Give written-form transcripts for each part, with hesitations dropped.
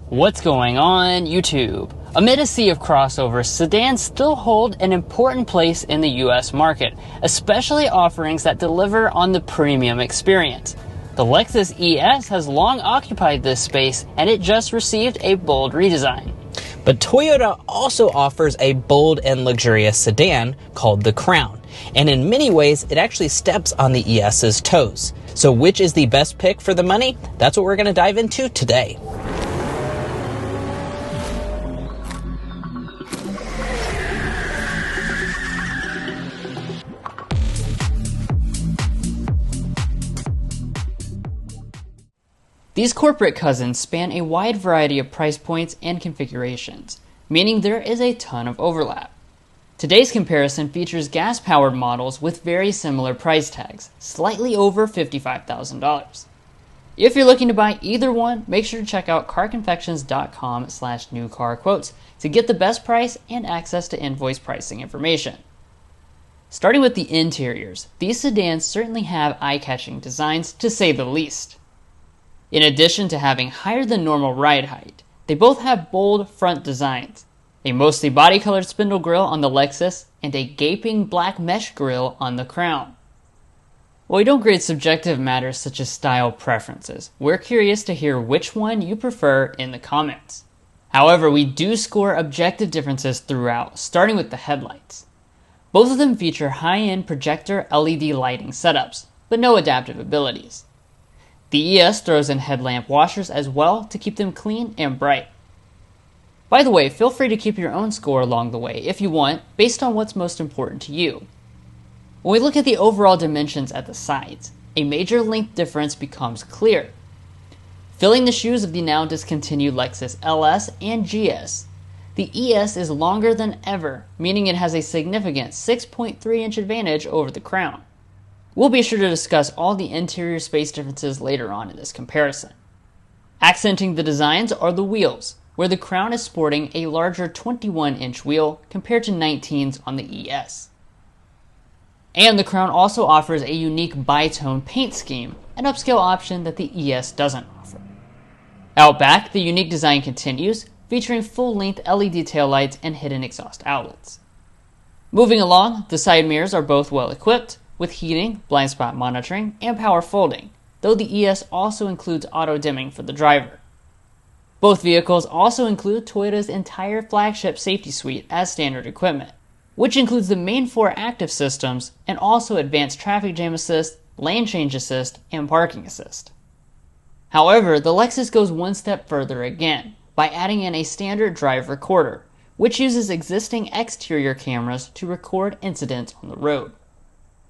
What's going on, YouTube? Amid a sea of crossovers, sedans still hold an important place in the US market, especially offerings that deliver on the premium experience. The Lexus ES has long occupied this space, and it just received a bold redesign. But Toyota also offers a bold and luxurious sedan called the Crown, and in many ways it actually steps on the ES's toes. So which is the best pick for the money? That's what we're going to dive into today. These corporate cousins span a wide variety of price points and configurations, meaning there is a ton of overlap. Today's comparison features gas-powered models with very similar price tags, slightly over $55,000. If you're looking to buy either one, make sure to check out carconfections.com/newcarquotes to get the best price and access to invoice pricing information. Starting with the interiors, these sedans certainly have eye-catching designs, to say the least. In addition to having higher than normal ride height, they both have bold front designs, a mostly body-colored spindle grille on the Lexus and a gaping black mesh grille on the Crown. While we don't grade subjective matters such as style preferences, we're curious to hear which one you prefer in the comments. However, we do score objective differences throughout, starting with the headlights. Both of them feature high-end projector LED lighting setups, but no adaptive abilities. The ES throws in headlamp washers as well to keep them clean and bright. By the way, feel free to keep your own score along the way if you want, based on what's most important to you. When we look at the overall dimensions at the sides, a major length difference becomes clear. Filling the shoes of the now discontinued Lexus LS and GS, the ES is longer than ever, meaning it has a significant 6.3-inch advantage over the Crown. We'll be sure to discuss all the interior space differences later on in this comparison. Accenting the designs are the wheels, where the Crown is sporting a larger 21-inch wheel compared to 19s on the ES. And the Crown also offers a unique bi-tone paint scheme, an upscale option that the ES doesn't offer. Out back, the unique design continues, featuring full-length LED taillights and hidden exhaust outlets. Moving along, the side mirrors are both well equipped, with heating, blind spot monitoring, and power folding, though the ES also includes auto-dimming for the driver. Both vehicles also include Toyota's entire flagship safety suite as standard equipment, which includes the main 4 active systems and also advanced traffic jam assist, lane change assist, and parking assist. However, the Lexus goes one step further again by adding in a standard drive recorder, which uses existing exterior cameras to record incidents on the road.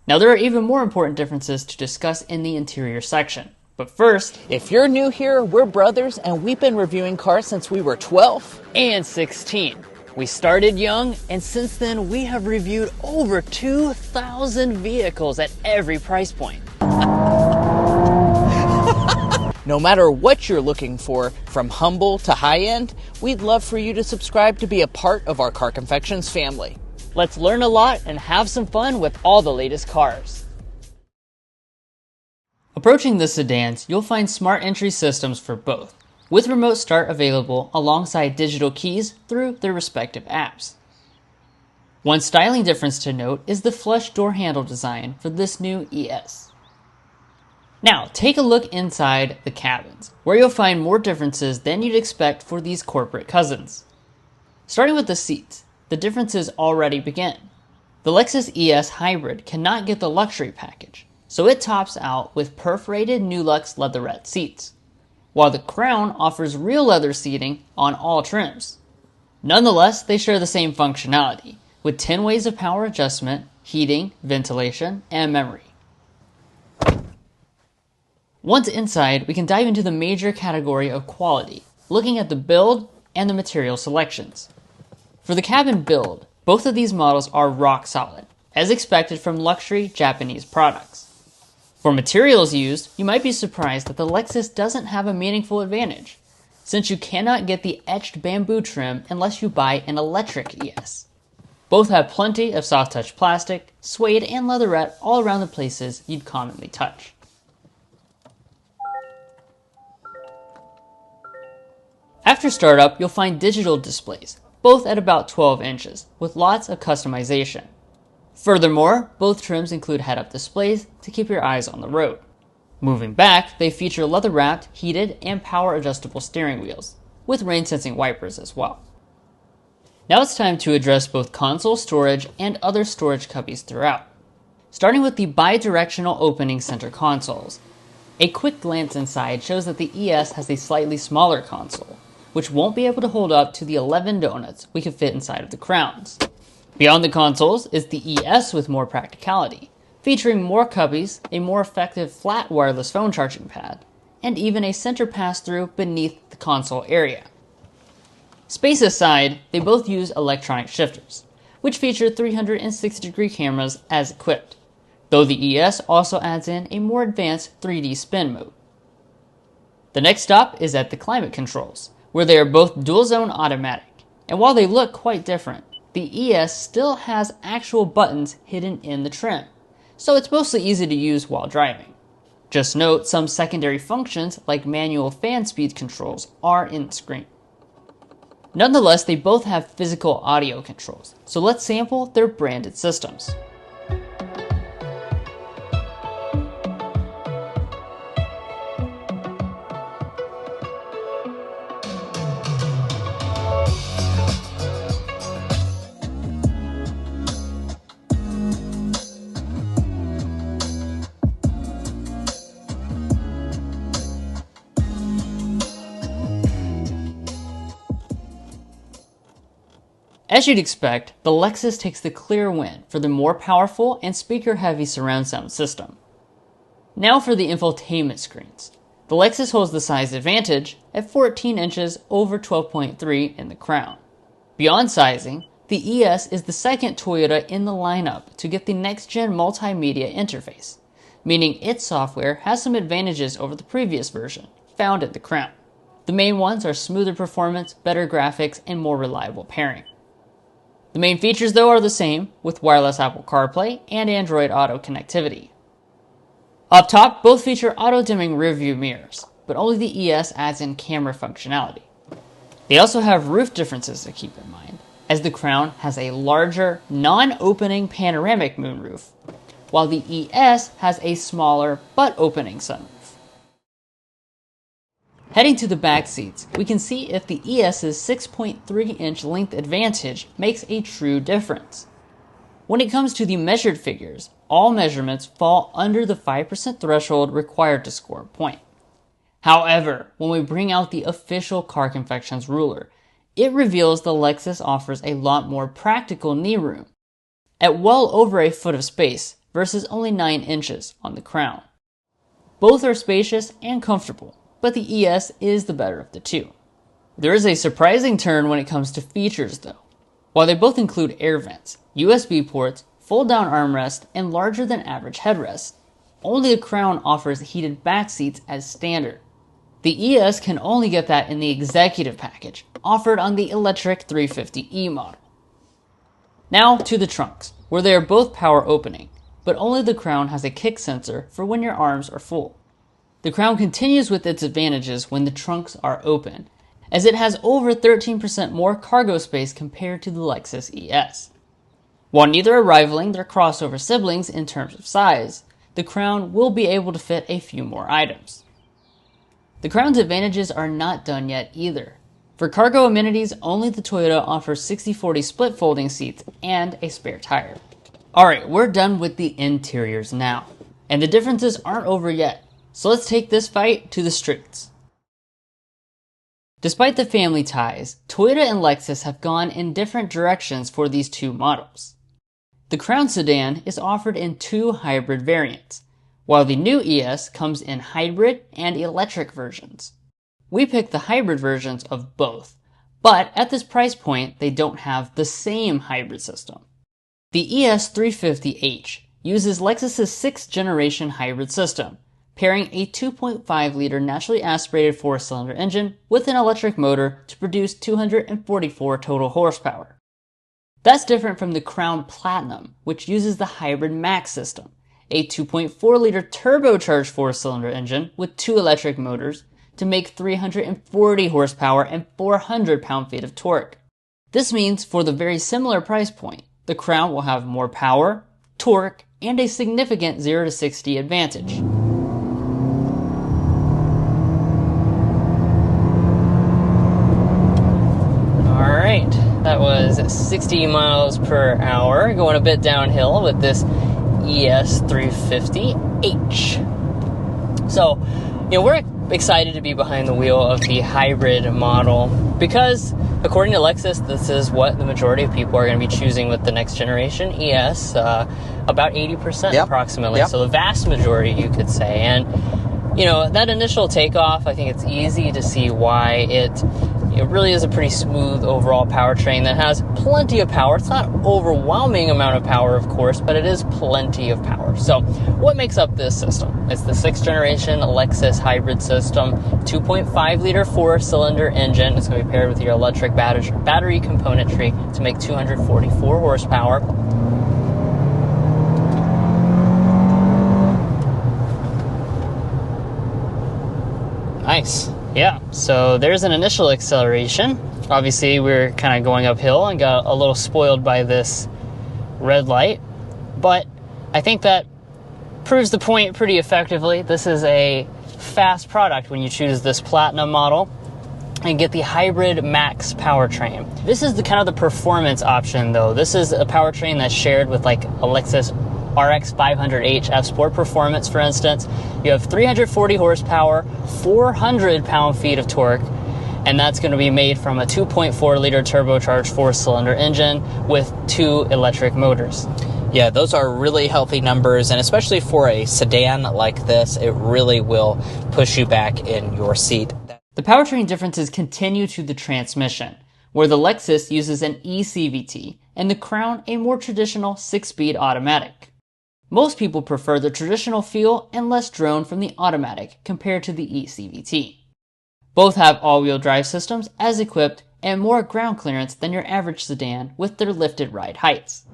Now, there are even more important differences to discuss in the interior section. But first, If you're new here, we're brothers and we've been reviewing cars since we were 12 and 16. We started young, and since then we have reviewed over 2,000 vehicles at every price point. No matter what you're looking for, from humble to high-end, we'd love for you to subscribe to be a part of our Car Confections family. Let's learn a lot and have some fun with all the latest cars. Approaching the sedans, you'll find smart entry systems for both, with remote start available alongside digital keys through their respective apps. One styling difference to note is the flush door handle design for this new ES. Now, take a look inside the cabins, where you'll find more differences than you'd expect for these corporate cousins. Starting with the seats, the differences already begin. The Lexus ES Hybrid cannot get the luxury package, so it tops out with perforated Nulux leatherette seats, while the Crown offers real leather seating on all trims. Nonetheless, they share the same functionality, with 10 ways of power adjustment, heating, ventilation, and memory. Once inside, we can dive into the major category of quality, looking at the build and the material selections. For the cabin build, both of these models are rock solid, as expected from luxury Japanese products. For materials used, you might be surprised that the Lexus doesn't have a meaningful advantage, since you cannot get the etched bamboo trim unless you buy an electric ES. Both have plenty of soft touch plastic, suede, and leatherette all around the places you'd commonly touch. After startup, you'll find digital displays, both at about 12 inches, with lots of customization. Furthermore, both trims include head-up displays to keep your eyes on the road. Moving back, they feature leather-wrapped, heated, and power-adjustable steering wheels, with rain-sensing wipers as well. Now it's time to address both console storage and other storage cubbies throughout. Starting with the bi-directional opening center consoles. A quick glance inside shows that the ES has a slightly smaller console, which won't be able to hold up to the 11 donuts we could fit inside of the Crowns. Beyond the consoles is the ES with more practicality, featuring more cubbies, a more effective flat wireless phone charging pad, and even a center pass-through beneath the console area. Space aside, they both use electronic shifters, which feature 360-degree cameras as equipped, though the ES also adds in a more advanced 3D spin mode. The next stop is at the climate controls, where they are both dual-zone automatic, and while they look quite different, the ES still has actual buttons hidden in the trim, so it's mostly easy to use while driving. Just note some secondary functions like manual fan speed controls are in the screen. Nonetheless, they both have physical audio controls, so let's sample their branded systems. As you'd expect, the Lexus takes the clear win for the more powerful and speaker-heavy surround sound system. Now for the infotainment screens. The Lexus holds the size advantage at 14 inches over 12.3 in the Crown. Beyond sizing, the ES is the second Toyota in the lineup to get the next-gen multimedia interface, meaning its software has some advantages over the previous version, found in the Crown. The main ones are smoother performance, better graphics, and more reliable pairing. The main features, though, are the same, with wireless Apple CarPlay and Android Auto connectivity. Up top, both feature auto-dimming rearview mirrors, but only the ES adds in camera functionality. They also have roof differences to keep in mind, as the Crown has a larger, non-opening panoramic moonroof, while the ES has a smaller but opening sunroof. Heading to the back seats, we can see if the ES's 6.3-inch length advantage makes a true difference. When it comes to the measured figures, all measurements fall under the 5% threshold required to score a point. However, when we bring out the official Car Confections ruler, it reveals the Lexus offers a lot more practical knee room, at well over a foot of space versus only 9 inches on the Crown. Both are spacious and comfortable, but the ES is the better of the two. There is a surprising turn when it comes to features though. While they both include air vents, USB ports, fold-down armrest, and larger than average headrest, only the Crown offers heated back seats as standard. The ES can only get that in the executive package, offered on the electric 350e model. Now to the trunks, where they are both power opening, but only the Crown has a kick sensor for when your arms are full. The Crown continues with its advantages when the trunks are open, as it has over 13% more cargo space compared to the Lexus ES. While neither are rivaling their crossover siblings in terms of size, the Crown will be able to fit a few more items. The Crown's advantages are not done yet either. For cargo amenities, only the Toyota offers 60/40 split folding seats and a spare tire. Alright, we're done with the interiors now, and the differences aren't over yet. So let's take this fight to the streets. Despite the family ties, Toyota and Lexus have gone in different directions for these two models. The Crown Sedan is offered in two hybrid variants, while the new ES comes in hybrid and electric versions. We picked the hybrid versions of both, but at this price point they don't have the same hybrid system. The ES 350h uses Lexus's 6th generation hybrid system, pairing a 2.5-liter naturally aspirated 4-cylinder engine with an electric motor to produce 244 total horsepower. That's different from the Crown Platinum, which uses the Hybrid Max system, a 2.4-liter turbocharged 4-cylinder engine with 2 electric motors to make 340 horsepower and 400 pound-feet of torque. This means for the very similar price point, the Crown will have more power, torque, and a significant 0 to 60 advantage. Alright, that was 60 miles per hour, going a bit downhill with this ES 350H. So, we're excited to be behind the wheel of the hybrid model because, according to Lexus, this is what the majority of people are going to be choosing with the next generation ES, about 80% approximately. So the vast majority, you could say. And, that initial takeoff, I think it's easy to see why it really is a pretty smooth overall powertrain that has plenty of power. It's not an overwhelming amount of power, of course, but it is plenty of power. So what makes up this system? It's the 6th generation Lexus hybrid system, 2.5 liter 4-cylinder engine. It's going to be paired with your electric battery componentry to make 244 horsepower. Nice. Yeah, so there's an initial acceleration. Obviously, we're kind of going uphill and got a little spoiled by this red light, but I think that proves the point pretty effectively. This is a fast product when you choose this Platinum model and get the Hybrid Max powertrain. This is the kind of the performance option, though. This is a powertrain that's shared with like a Lexus RX 500h F Sport Performance, for instance. You have 340 horsepower, 400 pound-feet of torque, and that's going to be made from a 2.4 liter turbocharged 4-cylinder engine with 2 electric motors. Yeah, those are really healthy numbers, and especially for a sedan like this, it really will push you back in your seat. The powertrain differences continue to the transmission, where the Lexus uses an eCVT and the Crown a more traditional 6-speed automatic. Most people prefer the traditional feel and less drone from the automatic compared to the eCVT. Both have all-wheel drive systems as equipped and more ground clearance than your average sedan with their lifted ride heights.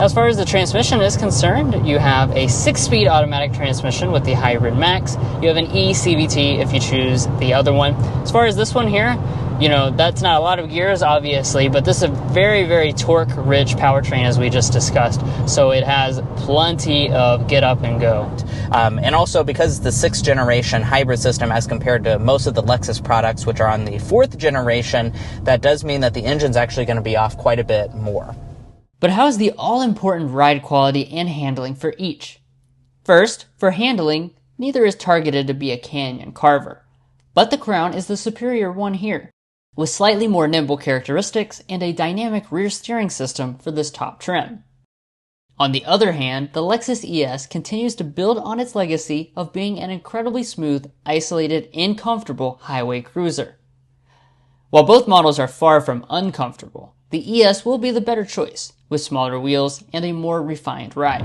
As far as the transmission is concerned, you have a 6-speed automatic transmission with the Hybrid Max. You have an eCVT if you choose the other one. As far as this one here, that's not a lot of gears, obviously, but this is a very, very torque-rich powertrain, as we just discussed. So it has plenty of get up and go. And also, because the 6th generation hybrid system as compared to most of the Lexus products, which are on the 4th generation, that does mean that the engine's actually going to be off quite a bit more. But how is the all-important ride quality and handling for each? First, for handling, neither is targeted to be a canyon carver, but the Crown is the superior one here, with slightly more nimble characteristics and a dynamic rear steering system for this top trim. On the other hand, the Lexus ES continues to build on its legacy of being an incredibly smooth, isolated, and comfortable highway cruiser. While both models are far from uncomfortable, the ES will be the better choice, with smaller wheels and a more refined ride.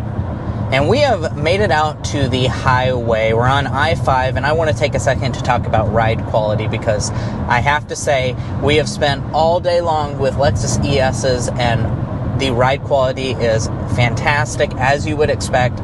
And we have made it out to the highway. We're on I-5, and I want to take a second to talk about ride quality because I have to say we have spent all day long with Lexus ESs, and the ride quality is fantastic, as you would expect.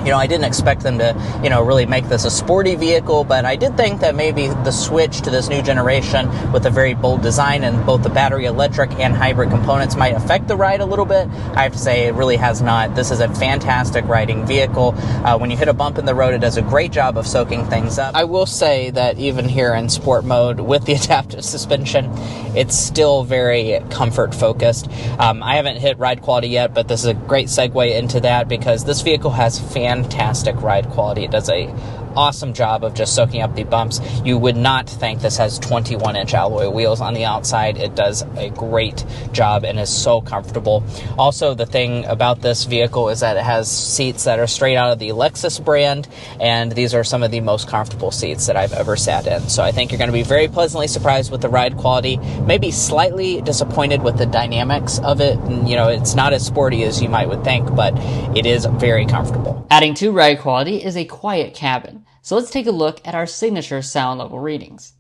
I didn't expect them to, really make this a sporty vehicle, but I did think that maybe the switch to this new generation with a very bold design and both the battery electric and hybrid components might affect the ride a little bit. I have to say it really has not. This is a fantastic riding vehicle. When you hit a bump in the road, it does a great job of soaking things up. I will say that even here in sport mode with the adaptive suspension, it's still very comfort focused. I haven't hit ride quality yet, but this is a great segue into that because this vehicle has fantastic ride quality. It does a awesome job of just soaking up the bumps. You would not think this has 21-inch alloy wheels on the outside. It does a great job and is so comfortable. Also, the thing about this vehicle is that it has seats that are straight out of the Lexus brand, and these are some of the most comfortable seats that I've ever sat in. So I think you're going to be very pleasantly surprised with the ride quality, maybe slightly disappointed with the dynamics of it. It's not as sporty as you might would think, but it is very comfortable. Adding to ride quality is a quiet cabin. So let's take a look at our signature sound level readings.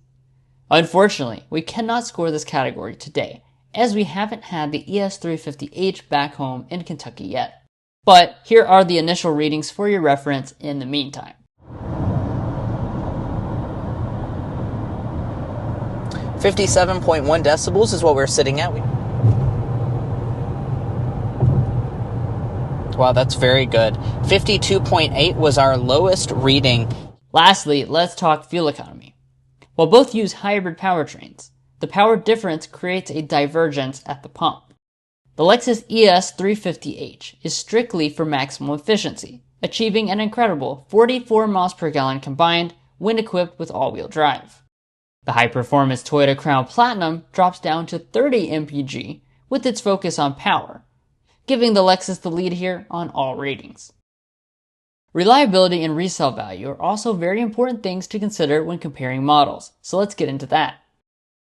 Unfortunately, we cannot score this category today, as we haven't had the ES350H back home in Kentucky yet. But here are the initial readings for your reference in the meantime. 57.1 decibels is what we're sitting at. Wow, that's very good. 52.8 was our lowest reading. Lastly, let's talk fuel economy. While both use hybrid powertrains, the power difference creates a divergence at the pump. The Lexus ES 350h is strictly for maximum efficiency, achieving an incredible 44 miles per gallon combined when equipped with all-wheel drive. The high-performance Toyota Crown Platinum drops down to 30 mpg with its focus on power, giving the Lexus the lead here on all ratings. Reliability and resale value are also very important things to consider when comparing models, so let's get into that.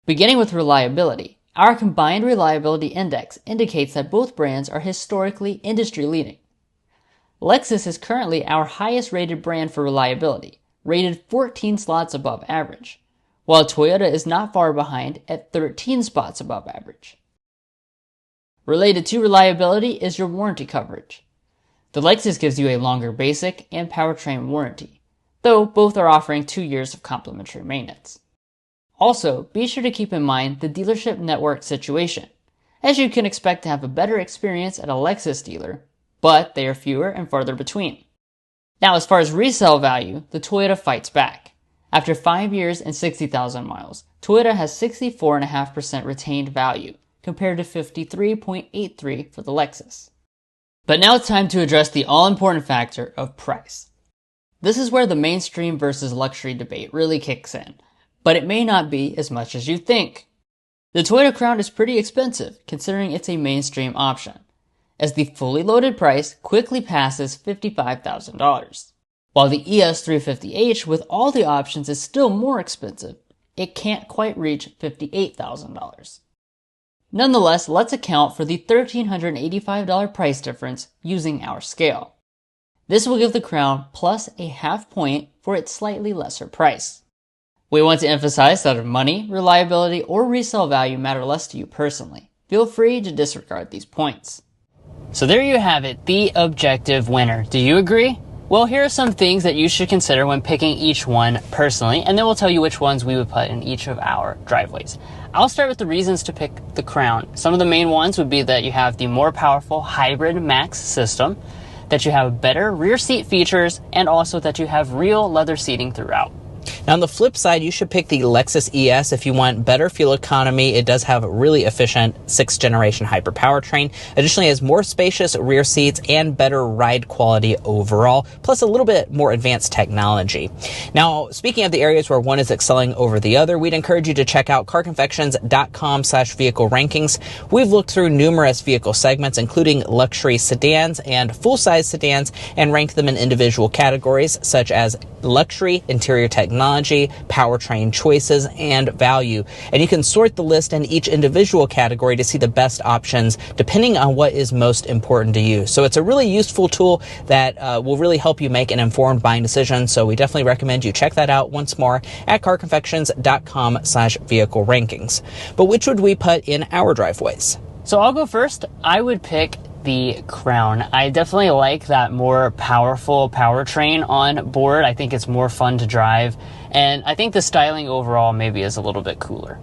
Beginning with reliability, our combined reliability index indicates that both brands are historically industry-leading. Lexus is currently our highest-rated brand for reliability, rated 14 slots above average, while Toyota is not far behind at 13 spots above average. Related to reliability is your warranty coverage. The Lexus gives you a longer basic and powertrain warranty, though both are offering 2 years of complimentary maintenance. Also, be sure to keep in mind the dealership network situation, as you can expect to have a better experience at a Lexus dealer, but they are fewer and farther between. Now, as far as resale value, the Toyota fights back. After 5 years and 60,000 miles, Toyota has 64.5% retained value, compared to 53.83% for the Lexus. But now it's time to address the all-important factor of price. This is where the mainstream versus luxury debate really kicks in, but it may not be as much as you think. The Toyota Crown is pretty expensive, considering it's a mainstream option, as the fully loaded price quickly passes $55,000. While the ES350h with all the options is still more expensive, it can't quite reach $58,000. Nonetheless, let's account for the $1,385 price difference using our scale. This will give the Crown plus a half point for its slightly lesser price. We want to emphasize that if money, reliability, or resale value matter less to you personally, feel free to disregard these points. So there you have it, the objective winner. Do you agree? Well, here are some things that you should consider when picking each one personally, and then we'll tell you which ones we would put in each of our driveways. I'll start with the reasons to pick the Crown. Some of the main ones would be that you have the more powerful hybrid max system, that you have better rear seat features, and also that you have real leather seating throughout. Now, on the flip side, you should pick the Lexus ES if you want better fuel economy. It does have a really efficient 6th generation hyper powertrain. Additionally, it has more spacious rear seats and better ride quality overall, plus a little bit more advanced technology. Now, speaking of the areas where one is excelling over the other, we'd encourage you to check out carconfections.com/vehicle rankings. We've looked through numerous vehicle segments, including luxury sedans and full-size sedans, and ranked them in individual categories such as luxury, interior technology, powertrain choices, and value. And you can sort the list in each individual category to see the best options depending on what is most important to you. So it's a really useful tool that will really help you make an informed buying decision. So we definitely recommend you check that out once more at carconfections.com/vehicle rankings. But which would we put in our driveways? So I'll go first. I would pick the Crown. I definitely like that more powerful powertrain on board. I think it's more fun to drive, and I think the styling overall maybe is a little bit cooler.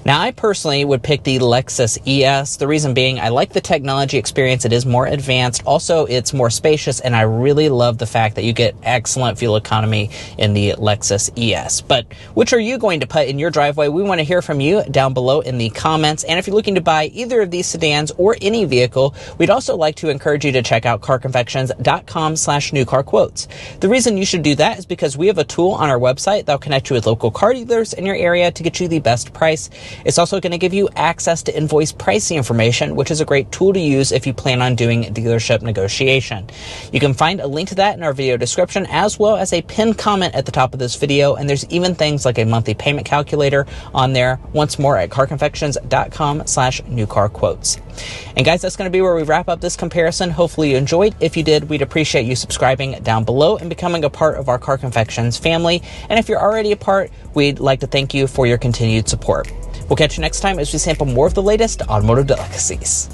Now, I personally would pick the Lexus ES. The reason being, I like the technology experience. It is more advanced. Also, it's more spacious, and I really love the fact that you get excellent fuel economy in the Lexus ES. But which are you going to put in your driveway? We want to hear from you down below in the comments. And if you're looking to buy either of these sedans or any vehicle, we'd also like to encourage you to check out carconfections.com/newcarquotes. The reason you should do that is because we have a tool on our website that'll connect you with local car dealers in your area to get you the best price. It's also going to give you access to invoice pricing information, which is a great tool to use if you plan on doing dealership negotiation. You can find a link to that in our video description, as well as a pinned comment at the top of this video, and there's even things like a monthly payment calculator on there, once more at carconfections.com/newcarquotes. And guys, that's going to be where we wrap up this comparison. Hopefully you enjoyed. If you did, we'd appreciate you subscribing down below and becoming a part of our Car Confections family. And if you're already a part, we'd like to thank you for your continued support. We'll catch you next time as we sample more of the latest automotive delicacies.